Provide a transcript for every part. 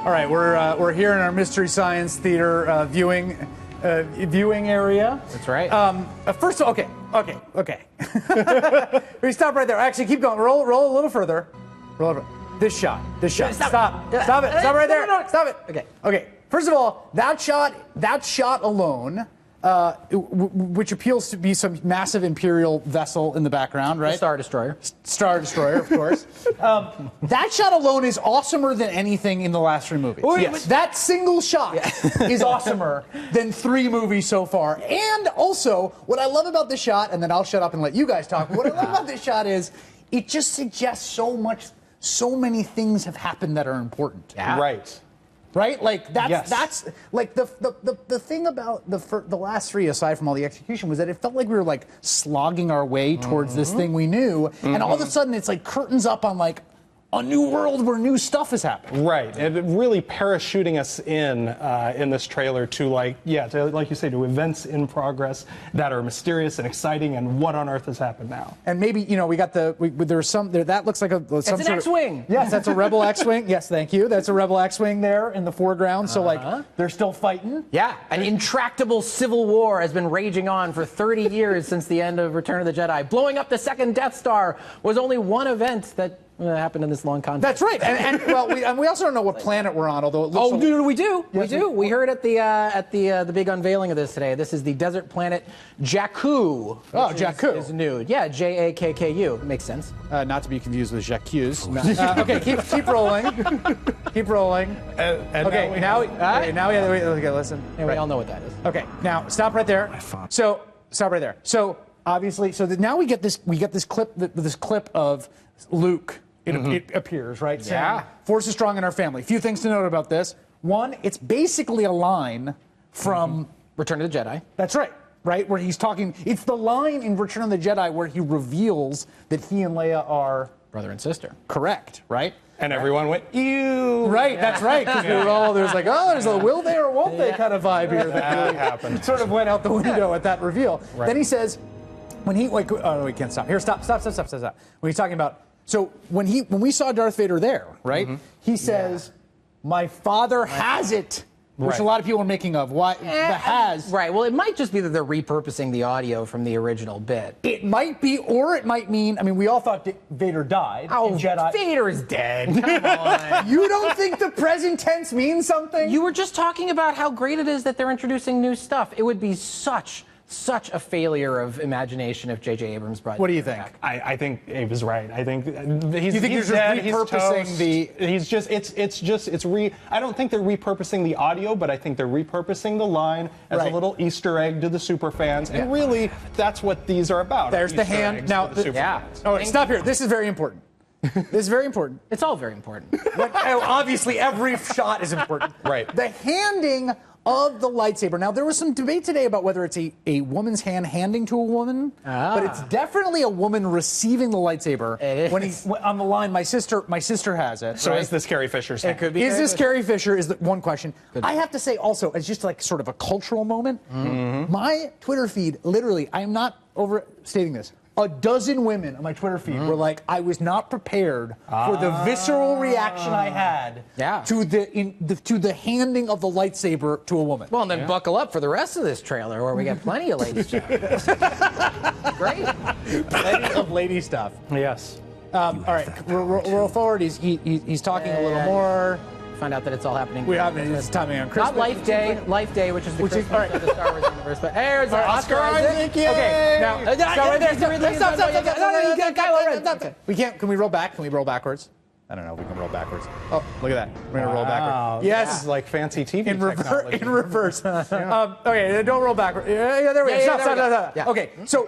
All right, we're here in our Mystery Science Theater viewing area. That's right. First of all, okay. We stop right there. Actually, keep going. Roll a little further. This shot. Stop it right there. Stop it. Okay. First of all, that shot alone, which appeals to be some massive Imperial vessel in the background, right? Star Destroyer. Star Destroyer, of course. That shot alone is awesomer than anything in the last 3 movies. Yes. That single shot is awesomer than 3 movies so far. And also, what I love about this shot, and then I'll shut up and let you guys talk, what I love about this shot is it just suggests so many things have happened that are important. Yeah. Right? Like that's like the thing about the last 3, aside from all the execution, was that it felt like we were like slogging our way towards this thing we knew, and all of a sudden it's like curtains up on like a new world where new stuff is happening. Right, and really parachuting us in this trailer to like you say, to events in progress that are mysterious and exciting, and what on earth has happened now? And maybe we got there's some there that looks like it's an X-wing. Yes, that's a Rebel X-wing. Yes, thank you. That's a Rebel X-wing there in the foreground. So like they're still fighting. Yeah, an intractable civil war has been raging on for 30 years since the end of Return of the Jedi. Blowing up the second Death Star was only one event that happened in this long context. That's right, and we also don't know what planet we're on. Although it looks we do. We heard at the big unveiling of this today. This is the desert planet Jakku. Oh, Jakku is new. Yeah, Jakku. Makes sense. Not to be confused with Jacques. Okay, keep rolling. Keep rolling. Okay, now we listen. And we all know what that is. Okay, now stop right there. So stop right there. So obviously, now we get this clip of Luke. It appears, right? Yeah. Saying, Force is strong in our family. Few things to note about this. One, it's basically a line from Return of the Jedi. That's right. Right? Where he's talking. It's the line in Return of the Jedi where he reveals that he and Leia are brother and sister. Correct, right? And everyone went, ew. Right, that's right. Because we were all, there's like, there's a will they or won't they kind of vibe here that really happened. Sort of went out the window at that reveal. Right. Then he says, when he, like, oh, no, we can't stop. Here, stop. When he's talking about, so when we saw Darth Vader there, right, he says, my father has it. Which a lot of people are making of. Why the has? Right. Well, it might just be that they're repurposing the audio from the original bit. It might be, or it might mean. I mean, we all thought Vader died. Oh, in Jedi. Vader is dead. Come on. You don't think the present tense means something? You were just talking about how great it is that they're introducing new stuff. It would be such a failure of imagination if J.J. Abrams brought. What do you think? I think Abe is right. I think he's. You think he's they're dead, just repurposing I don't think they're repurposing the audio, but I think they're repurposing the line as a little Easter egg to the super fans, and really, that's what these are about. There's the hand. Now, Oh, stop here. This is very important. This is very important. It's all very important. Obviously, every shot is important. Right. The handing of the lightsaber. Now, there was some debate today about whether it's a woman's hand handing to a woman, but it's definitely a woman receiving the lightsaber. It when is. he's on the line, my sister has it. So is this Carrie Fisher's hand? It could be. Is this Carrie Fisher? Is the one question. I have to say also, as just like sort of a cultural moment, my Twitter feed, literally, I am not overstating this, a dozen women on my Twitter feed were like, I was not prepared for the visceral reaction I had to the handing of the lightsaber to a woman. Well, and then buckle up for the rest of this trailer where we get plenty of lady stuff. Great. Plenty of lady stuff. Yes. All right, roll forward. He's talking a little more. Find out that it's all happening. It's timing on Christmas. Not Life Day, which is the Christmas of the Star Wars universe. But there's Oscar Isaac. Okay, now stop right there. Stop. We can't. Can we roll back? Can we roll backwards? I don't know if we can roll backwards. Oh, look at that. We're going to roll backwards. Yes. This is like fancy TV technology. In reverse. Okay, don't roll backwards. Yeah, there we go. Stop. Yeah. Okay, so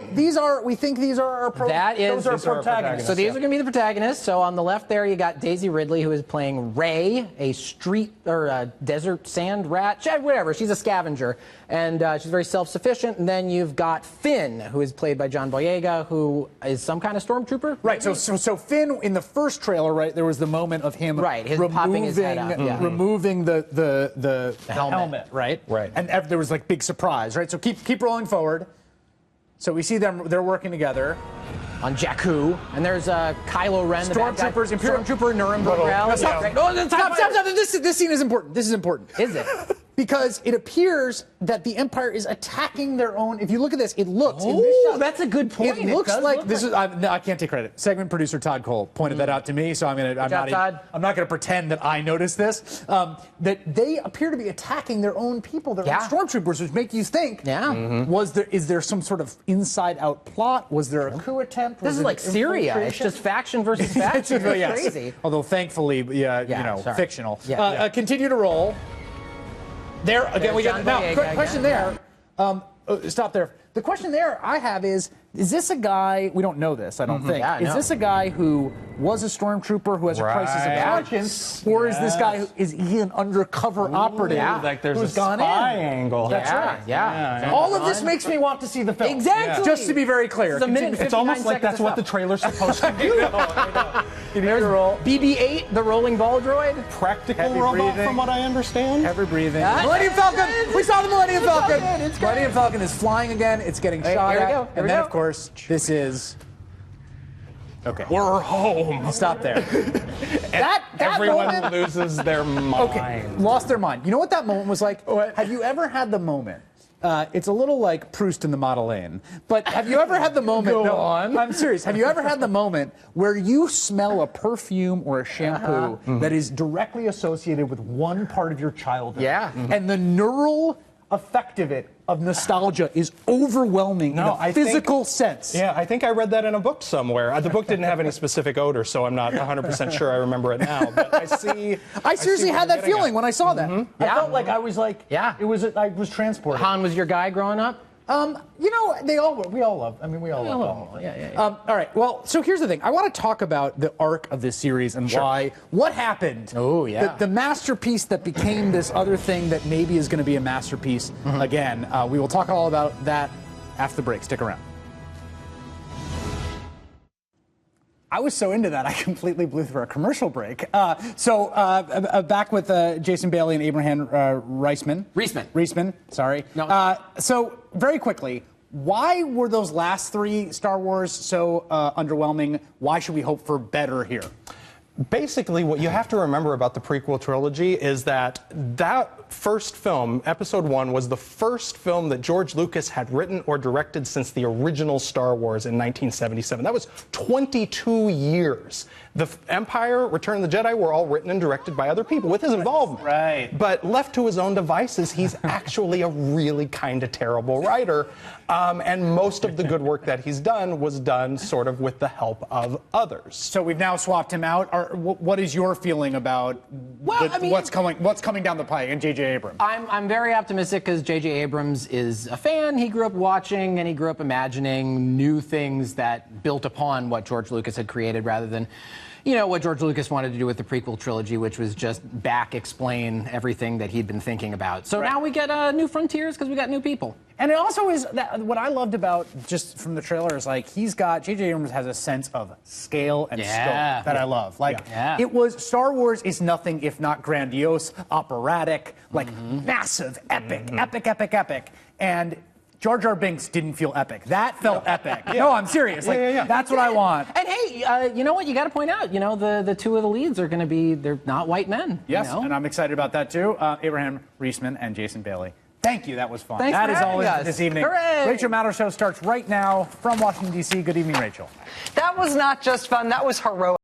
we think these are our protagonists. So these are going to be the protagonists. So on the left there, you got Daisy Ridley, who is playing Rey, a street or a desert sand rat, whatever. She's a scavenger. And she's very self-sufficient. And then you've got Finn, who is played by John Boyega, who is some kind of stormtrooper. Right, so Finn, in the first trailer, right, there was the moment of him popping his head out. Removing the helmet, right? Right. And there was like big surprise, right? So keep rolling forward. So we see them, they're working together. on Jakku, and there's Kylo Ren, Stormtroopers, Imperial Stormtrooper Nuremberg Rally. Stop. Stop. This scene is important. This is important. Is it? Because it appears that the Empire is attacking their own. If you look at this, it looks. in Oh, this shot, that's a good point. It looks like this is. No, I can't take credit. Segment producer Todd Cole pointed that out to me, so I'm not going to pretend that I noticed this. That they appear to be attacking their own people, their own stormtroopers, which make you think. Yeah. Is there some sort of inside-out plot? Was there a coup attempt? This is like Syria. It's just faction versus faction. It's crazy. Although thankfully, fictional. Continue to roll. There again, we got now. Question there. Stop there. The question there I have is this a guy? We don't know this. I don't think. Is this a guy who was a stormtrooper who has a crisis of conscience, or is this guy? Is he an undercover operative? Like there's who's a gone spy in? angle. That's right. Yeah. All of this makes me want to see the film. Exactly. Just to be very clear, It's a minute. It's almost like that's what the trailer's supposed to do. There's BB-8, the rolling ball droid. Practical Heavy robot, breathing. from what I understand. Heavy breathing. Millennium Falcon. We saw the Millennium Falcon. It's great. Millennium Falcon is flying again. It's getting shot here we at. go. Here And we then, go. of course, this is. Okay. We're home. Stop there. Everyone moment, loses their mind. okay, lost their mind. You know what that moment was like? Have you ever had the moment? It's a little like Proust in the Madeleine, but have you ever had the moment? Go on. I'm serious. Have you ever had the moment where you smell a perfume or a shampoo that is directly associated with one part of your childhood? Yeah. And the neural effect of nostalgia is overwhelming in a physical sense. Yeah, I think I read that in a book somewhere. The book didn't have any specific odor, so I'm not 100% sure I remember it now. But I seriously had that feeling when I saw that. I Yeah. felt like I was like, I was transported. Han was your guy growing up? We all love. I mean, we all love. Yeah. All right. Well, so here's the thing. I want to talk about the arc of this series and what happened. Oh, yeah. The masterpiece that became this other thing that maybe is going to be a masterpiece again. We will talk all about that after the break. Stick around. I was so into that, I completely blew through a commercial break. Back with Jason Bailey and Abraham Riseman, sorry. No. So, very quickly, why were those last three Star Wars so underwhelming? Why should we hope for better here? Basically, what you have to remember about the prequel trilogy is that first film, Episode 1, was the first film that George Lucas had written or directed since the original Star Wars in 1977. That was 22 years. The Empire, Return of the Jedi were all written and directed by other people with his involvement. Right. But left to his own devices, he's actually a really kind of terrible writer. And most of the good work that he's done was done sort of with the help of others. So we've now swapped him out. What is your feeling about what's coming down the pike and J.J. Abrams? I'm very optimistic because J.J. Abrams is a fan. He grew up watching and he grew up imagining new things that built upon what George Lucas had created rather than, what George Lucas wanted to do with the prequel trilogy, which was just explain everything that he'd been thinking about. So now we get new frontiers because we got new people. And it also is what I loved about just from the trailer is like J.J. Abrams has a sense of scale and scope that I love. It was Star Wars is nothing if not grandiose, operatic, massive, epic. And Jar Jar Binks didn't feel epic. That felt epic. No, I'm serious. That's what I want. And hey, you know what? You got to point out, the two of the leads are going to be, they're not white men. Yes, and I'm excited about that too. Abraham Riseman and Jason Bailey. Thank you. That was fun. Thanks that for is all having us. This evening. Hooray! Rachel Maddow Show starts right now from Washington, D.C. Good evening, Rachel. That was not just fun. That was heroic.